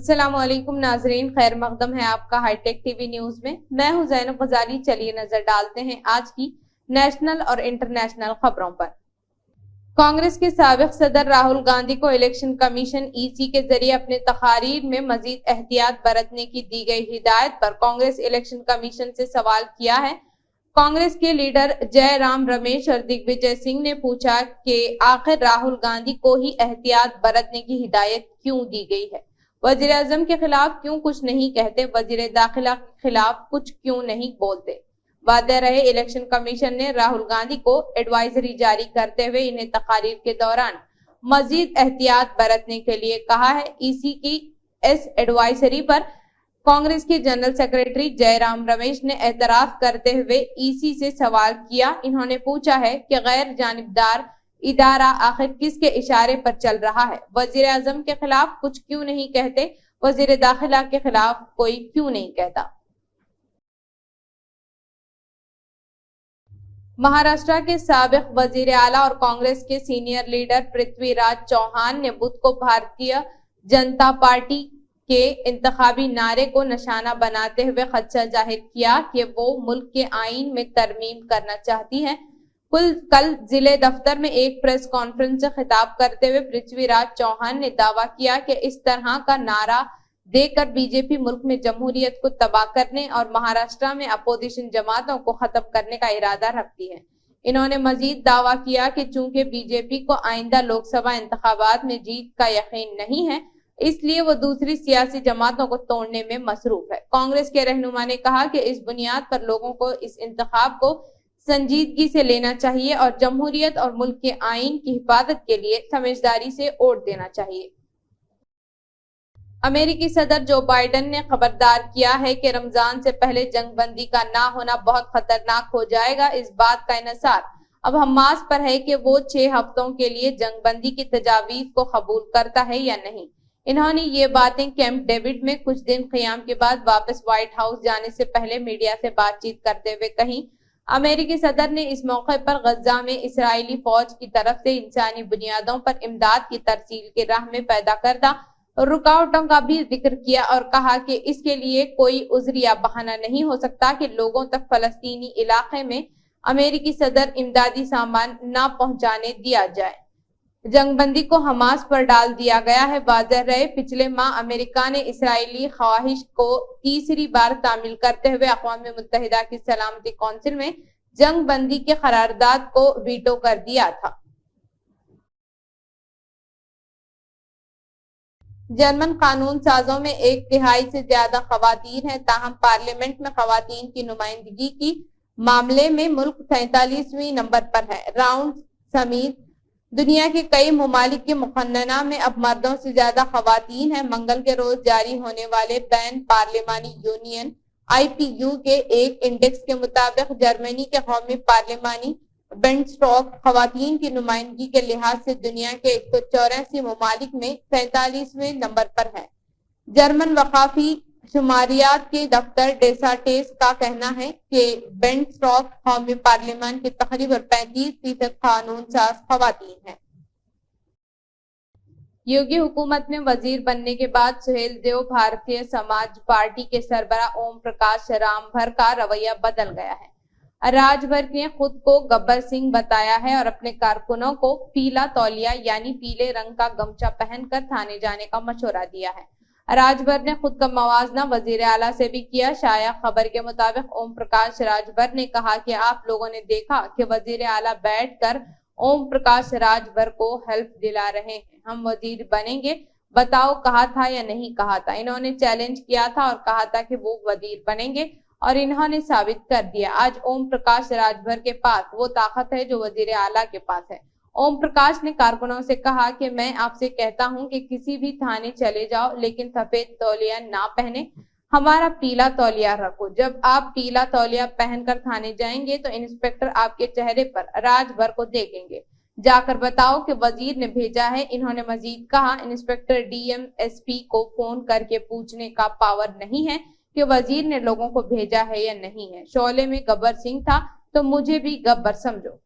अस्सलाम वालेकुम नाजरीन, खैर मकदम है आपका हाईटेक टीवी न्यूज में। मैं हूं ज़ैनब गजाली। चलिए नजर डालते हैं आज की नेशनल और इंटरनेशनल खबरों पर। कांग्रेस के साबिक सदर राहुल गांधी को इलेक्शन कमीशन ईसी के जरिए अपने तकारीर में मजीद एहतियात बरतने की दी गई हिदायत पर कांग्रेस इलेक्शन कमीशन से सवाल किया है। कांग्रेस के लीडर जयराम रमेश और दिग्विजय सिंह ने पूछा कि आखिर राहुल गांधी को ही एहतियात बरतने की हिदायत क्यों दी गई है, वजीर आजम के खिलाफ क्यों कुछ नहीं कहते, वजीर दाखिला के खिलाफ कुछ क्यों नहीं बोलते। वादे रहे इलेक्शन कमीशन ने राहुल गांधी को एडवाइजरी जारी करते हुए इन्हें तकारीर के दौरान मजीद एहतियात बरतने के लिए कहा है। ईसी की इस एडवाइजरी पर कांग्रेस के जनरल सेक्रेटरी जयराम रमेश ने एतराज करते हुए ईसी से सवाल किया। इन्होंने पूछा है कि गैर जानिबदार इदारा आखिर किसके इशारे पर चल रहा है, वजीर आजम के खिलाफ कुछ क्यों नहीं कहते, वजीर दाखिला के खिलाफ कोई क्यों नहीं कहता। महाराष्ट्र के साबिक वजीर आला और कांग्रेस के सीनियर लीडर पृथ्वीराज चौहान ने बुध को भारतीय जनता पार्टी के इंतखाबी नारे को निशाना बनाते हुए खदशा जाहिर किया कि वो मुल्क के आईन में तरमीम करना चाहती है। कल जिले दफ्तर में एक प्रेस कॉन्फ्रेंस से खिताब करते हुए पृथ्वीराज चौहान ने दावा किया कि इस तरह का नारा देकर बीजेपी मुल्क में जमहूरियत को तबाह करने और महाराष्ट्र में अपोजिशन जमातों को खत्म करने का इरादा रखती है। इन्होंने मजीद दावा किया कि चूंकि बीजेपी को आइंदा लोकसभा इंतखाबात में जीत का यकीन नहीं है, इसलिए वो दूसरी सियासी जमातों को तोड़ने में मसरूफ है। कांग्रेस के रहनुमा ने कहा कि इस बुनियाद पर लोगों को इस इंतखाब को संजीदगी से लेना चाहिए और जमहूरियत और मुल्क के आईन की हिफाजत के लिए समझदारी से वोट देना चाहिए। अमेरिकी सदर जो बाइडेन ने खबरदार किया है कि रमजान से पहले जंगबंदी का ना होना बहुत खतरनाक हो जाएगा। इस बात का इन्हिसार अब हमास पर है कि वो 6 हफ्तों के लिए जंगबंदी की तजावीज को कबूल करता है या नहीं। इन्होंने ये बातें कैंप डेविड में कुछ दिन क़याम के बाद वापस व्हाइट हाउस जाने से पहले मीडिया से बातचीत करते हुए कही। अमेरिकी सदर ने इस मौके पर गजा में इसराइली फौज की तरफ से इंसानी बुनियादों पर इमदाद की तरसील के राह में पैदा करदा रुकावटों का भी जिक्र किया और कहा कि इसके लिए कोई उज़्र या बहाना नहीं हो सकता कि लोगों तक फलस्तीनी इलाके में अमेरिकी सदर इमदादी सामान ना पहुंचाने दिया जाए। जंगबंदी को हमास पर डाल दिया गया है। वाज़ेह रहे पिछले माह अमेरिका ने इसराइली ख्वाहिश को तीसरी बार तामील करते हुए अक़वाम मुत्तहिदा की सलामती कौंसिल में जंगबंदी के करारदाद को वीटो कर दिया था। जर्मन कानून साजों में 1/3 से ज्यादा खवातीन हैं, ताहम पार्लियामेंट में खवातीन की नुमाइंदगी की मामले में मुल्क 47वें नंबर पर है। राउंड समेत दुनिया के कई ममालिक के मुकन्नना में अब मर्दों से ज्यादा खवातीन हैं। मंगल के रोज जारी होने वाले बैन पार्लिमानी यूनियन IPU के एक इंडेक्स के मुताबिक जर्मनी के कौमी पार्लिमानी बेंचस्टॉक खवातीन की नुमाइंदगी के लिहाज से दुनिया के 184 ममालिक में 47वें नंबर पर है। जर्मन वकाफी शुमारियात के दफ्तर डेसाटेस का कहना है कि बेंचस्टॉक कौमी पार्लियामान के तकरीबन 35% कानून साज खवातीन हैं। योगी हुकूमत में वजीर बनने के बाद सुहेल देव भारतीय समाज पार्टी के सरबराह ओम प्रकाश रामभर का रवैया बदल गया है। राजभर ने खुद को गब्बर सिंह बताया है और अपने कारकुनों को पीला तौलिया यानी पीले रंग का गमछा पहनकर थाने जाने का मशवरा दिया है। राजभर ने खुद का मवाजना वजीर आला से भी किया। शाया खबर के मुताबिक ओम प्रकाश राजभर ने कहा कि आप लोगों ने देखा कि वजीर आला बैठकर ओम प्रकाश राजभर को हेल्प दिला रहे हैं, हम वजीर बनेंगे, बताओ कहा था या नहीं कहा था। इन्होंने चैलेंज किया था और कहा था कि वो वजीर बनेंगे और इन्होंने साबित कर दिया। आज ओम प्रकाश राजभर के पास वो ताकत है जो वजीर आला के पास है। ओम प्रकाश ने कारकुनों से कहा कि मैं आपसे कहता हूं कि किसी भी थाने चले जाओ लेकिन सफेद तौलिया ना पहने, हमारा पीला तौलिया रखो। जब आप पीला तौलिया पहनकर थाने जाएंगे तो इंस्पेक्टर आपके चेहरे पर राजभर को देखेंगे, जाकर बताओ कि वजीर ने भेजा है। इन्होंने मजीद कहा इंस्पेक्टर DM SP को फोन करके पूछने का पावर नहीं है कि वजीर ने लोगों को भेजा है या नहीं है। शोले में गब्बर सिंह था तो मुझे भी गब्बर समझो।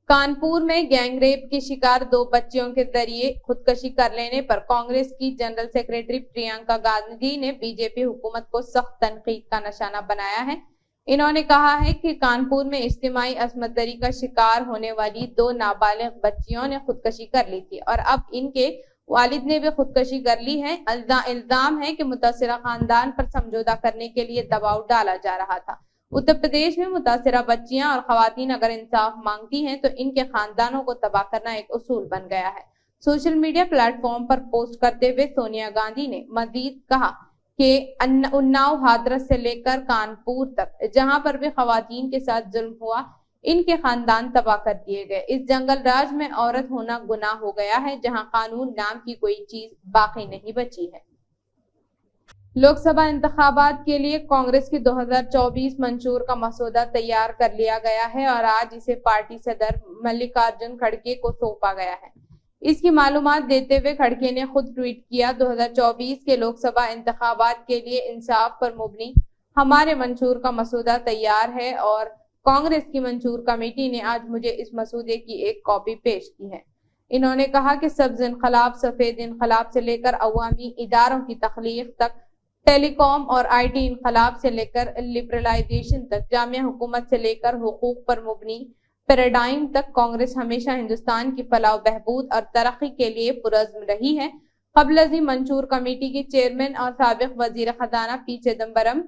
कानपुर में गैंगरेप के शिकार 2 बच्चियों के जरिए खुदकशी कर लेने पर कांग्रेस की जनरल सेक्रेटरी प्रियंका गांधी ने बीजेपी हुकूमत को सख्त तनकीद का निशाना बनाया है। इन्होंने कहा है कि कानपुर में इज्तिमाई असमत दरी का शिकार होने वाली 2 नाबालिग बच्चियों ने खुदकशी कर ली थी और अब इनके वालिद ने भी खुदकशी कर ली है। इल्जाम है कि मुतासिरा खानदान पर समझौता करने के लिए दबाव डाला जा रहा था। उत्तर प्रदेश में मुतासिरा बच्चियां और खवातीन अगर इंसाफ मांगती हैं तो इनके खानदानों को तबाह करना एक उसूल बन गया है। सोशल मीडिया प्लेटफॉर्म पर पोस्ट करते हुए सोनिया गांधी ने मजीद कहा कि उन्नाव हाथरस से लेकर कानपुर तक जहां पर भी खवातीन के साथ जुल्म हुआ, इनके खानदान तबाह कर दिए गए। इस जंगल राज में औरत होना गुनाह हो गया है, जहां कानून नाम की कोई चीज बाकी नहीं बची है। लोकसभा इंतखाबात के लिए कांग्रेस की 2024 मंशूर का मसौदा तैयार कर लिया गया है और आज इसे पार्टी सदर मल्लिकार्जुन खड़गे को सौंपा गया है। इसकी मालूमात देते हुए खड़गे ने खुद ट्वीट किया, 2024 के लोकसभा इंतखाबात के लिए इंसाफ पर मुबनी हमारे मंशूर का मसौदा तैयार है और कांग्रेस की मंशूर कमेटी ने आज मुझे इस मसौदे की एक कॉपी पेश की है। इन्होंने कहा कि सब्ज इनकलाब, सफेद इनकलाब से लेकर अवामी इदारों की तख्लीक तक, टेलीकॉम और आईटी इनकलाब से लेकर लिबरलाइजेशन तक, जामिया हुकूमत से लेकर हुकूक पर मुबनी पैराडाइम तक, कांग्रेस हमेशा हिंदुस्तान की फलाह बहबूद और तरक्की के लिए पुरज़्म रही है। कबल मंशूर कमेटी के चेयरमैन और साबिक वजीर खजाना पी चिदम्बरम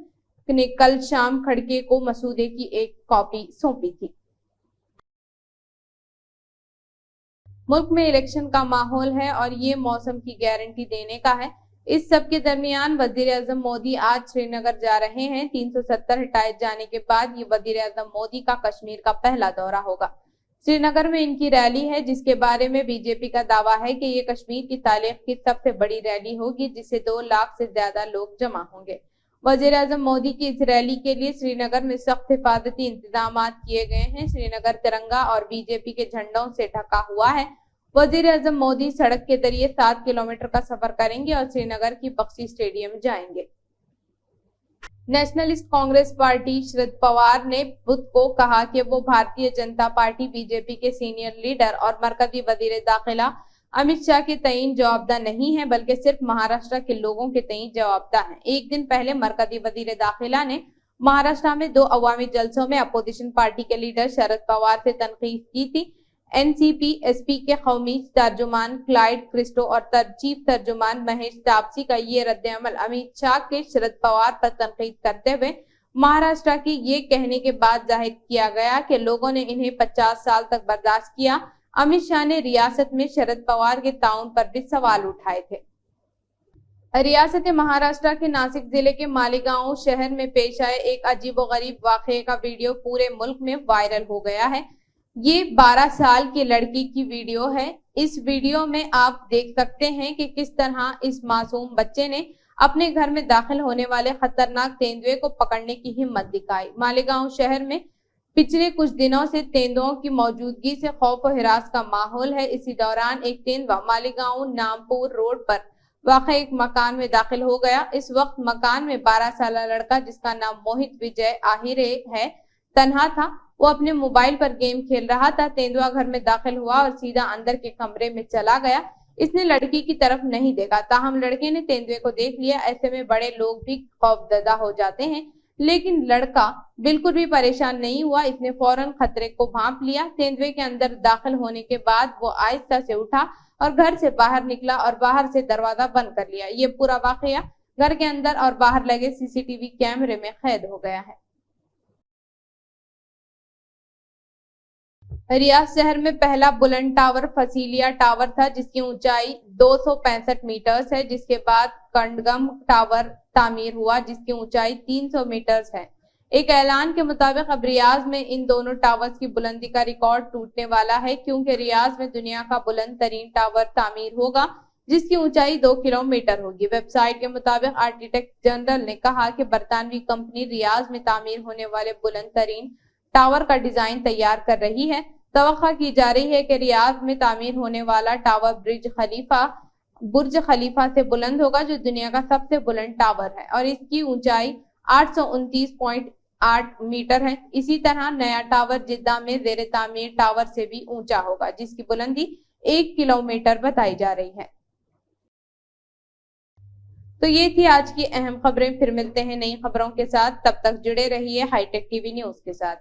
ने कल शाम खड़गे को मसौदे की एक कॉपी सौंपी थी। मुल्क में इलेक्शन का माहौल है और ये मौसम की गारंटी देने का है। इस सब के दरमियान वजीर आजम मोदी आज श्रीनगर जा रहे हैं। 370 हटाए जाने के बाद ये वजीर आजम मोदी का कश्मीर का पहला दौरा होगा। श्रीनगर में इनकी रैली है, जिसके बारे में बीजेपी का दावा है कि ये कश्मीर की तारीख की सबसे बड़ी रैली होगी, जिससे 2 लाख से ज्यादा लोग जमा होंगे। वजीर आजम मोदी की इस रैली के लिए श्रीनगर में सख्त हिफाजती इंतजाम किए गए हैं। श्रीनगर तिरंगा और बीजेपी के झंडों से ढका हुआ है। वजीर आजम मोदी सड़क के जरिए 7 किलोमीटर का सफर करेंगे और श्रीनगर की बख्शी स्टेडियम जाएंगे। नेशनलिस्ट कांग्रेस पार्टी शरद पवार ने बुध को कहा कि वो भारतीय जनता पार्टी बीजेपी के सीनियर लीडर और मरकजी वजीर दाखिला अमित शाह के तईन जवाबदा नहीं है, बल्कि सिर्फ महाराष्ट्र के लोगों के तईन जवाबदा है। एक दिन पहले मरकजी वजीर दाखिला ने महाराष्ट्र में 2 अवामी जलसों में अपोजिशन पार्टी के लीडर शरद पवार से तनकीद की थी। एनसीपी एसपी के कौमी तर्जुमान क्लाइड क्रिस्टो और चीफ तर्जुमान महेश तापसी का ये रद्द-ए-अमल अमित शाह के शरद पवार पर तनकीद करते हुए महाराष्ट्र की ये कहने के बाद जाहिर किया गया कि लोगों ने इन्हें 50 साल तक बर्दाश्त किया। अमित शाह ने रियासत में शरद पवार के ताउन पर भी सवाल उठाए थे। रियासत महाराष्ट्र के नासिक जिले के मालेगांव शहर में पेश आए एक अजीबोगरीब वाकये का वीडियो पूरे मुल्क में वायरल हो गया है। ये 12 साल की लड़की की वीडियो है। इस वीडियो में आप देख सकते हैं कि किस तरह इस मासूम बच्चे ने अपने घर में दाखिल होने वाले खतरनाक तेंदुए को पकड़ने की हिम्मत दिखाई। मालेगांव शहर में पिछले कुछ दिनों से तेंदुओं की मौजूदगी से खौफ और हिरास का माहौल है। इसी दौरान एक तेंदुआ मालेगांव नामपुर रोड पर वाक़ एक मकान में दाखिल हो गया। इस वक्त मकान में 12 साल लड़का, जिसका नाम मोहित विजय आहिरे है, तन्हा था। वो अपने मोबाइल पर गेम खेल रहा था। तेंदुआ घर में दाखिल हुआ और सीधा अंदर के कमरे में चला गया। इसने लड़की की तरफ नहीं देखा, ताहम लड़के ने तेंदुए को देख लिया। ऐसे में बड़े लोग भी खौफजदा हो जाते हैं, लेकिन लड़का बिल्कुल भी परेशान नहीं हुआ। इसने फौरन खतरे को भांप लिया। तेंदुए के अंदर दाखिल होने के बाद वो आहिस्ता से उठा और घर से बाहर निकला और बाहर से दरवाजा बंद कर लिया। ये पूरा वाकया घर के अंदर और बाहर लगे सीसीटीवी कैमरे में कैद हो गया है। रियाद शहर में पहला बुलंद टावर फसीलिया टावर था, जिसकी ऊंचाई 265 मीटर्स है। जिसके बाद कंडगम टावर तामीर हुआ, जिसकी ऊंचाई 300 मीटर्स है। एक ऐलान के मुताबिक अब रियाज में इन दोनों टावर्स की बुलंदी का रिकॉर्ड टूटने वाला है, क्योंकि रियाज में दुनिया का बुलंद तरीन टावर तामीर होगा, जिसकी ऊंचाई 2 किलोमीटर होगी। वेबसाइट के मुताबिक आर्किटेक्ट जनरल ने कहा कि बरतानवी कंपनी रियाज में तामीर होने वाले बुलंद तरीन टावर का डिजाइन तैयार कर रही है। तवक्का की जा रही है कि रियाद में तामीर होने वाला टावर बुर्ज खलीफा से बुलंद होगा, जो दुनिया का सबसे बुलंद टावर है और इसकी ऊंचाई 8 मीटर है। इसी तरह नया टावर जिद्दा में ज़ेर तामीर टावर से भी ऊंचा होगा, जिसकी बुलंदी 1 किलोमीटर बताई जा रही है। तो ये थी आज की अहम खबरें। फिर मिलते हैं नई खबरों के साथ, तब तक जुड़े रहिए हाईटेक टीवी न्यूज के साथ।